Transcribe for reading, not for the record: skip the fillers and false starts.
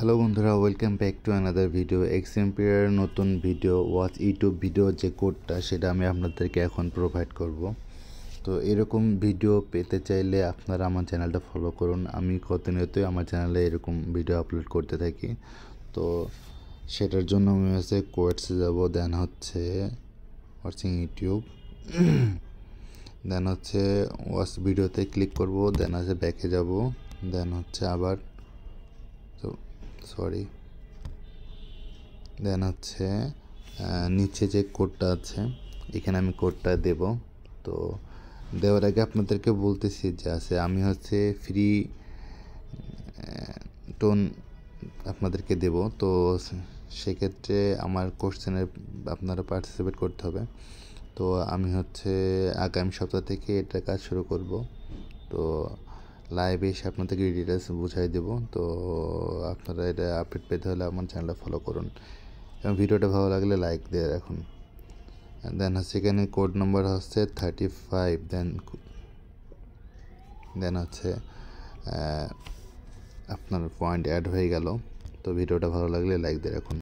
Hello বন্ধুরা, welcome back to another video. XMPR নতুন video watch YouTube video যে কোডটা সেটা আমি আপনাদেরকে এখন প্রোভাইড করব। তো এরকম ভিডিও পেতে চাইলে আপনারা আমার চ্যানেলটা ফলো করুন। আমি প্রতিনিয়তই আমার চ্যানেলে এরকম ভিডিও আপলোড করতে থাকি। তো সেটার জন্য আমি কোয়েটসে যাব, দেন হচ্ছে ওয়াচিং ইউটিউব, দেন হচ্ছে ওয়াচ ভিডিওতে ক্লিক করব, দেন হচ্ছে ব্যাকে যাব, দেন হচ্ছে আবার দেন হচ্ছে নিচে যে কোডটা আছে এখানে আমি কোডটা দেব। তো দেওয়ার আগে আপনাদেরকে বলতেছি যে আমি হচ্ছে ফ্রি টোন আপনাদেরকে দেব। তো সেক্ষেত্রে আমার কোশ্চেনের আপনারা পার্টিসিপেট করতে হবে। তো আমি হচ্ছে আগামী সপ্তাহ থেকে এটা কাজ শুরু করব। তো লাইভে এসে আপনাদেরকে ডিটেলস বুঝাই দেব। তো আপনারা এটা আপডেট পেতে হলে আমার চ্যানেলটা ফলো করুন এবং ভিডিওটা ভালো লাগলে লাইক দিয়ে রাখুন। দেন হচ্ছে এখানে কোড নম্বর হচ্ছে 35, দেন হচ্ছে আপনার পয়েন্ট অ্যাড হয়ে গেল। তো ভিডিওটা ভালো লাগলে লাইক দিয়ে রাখুন।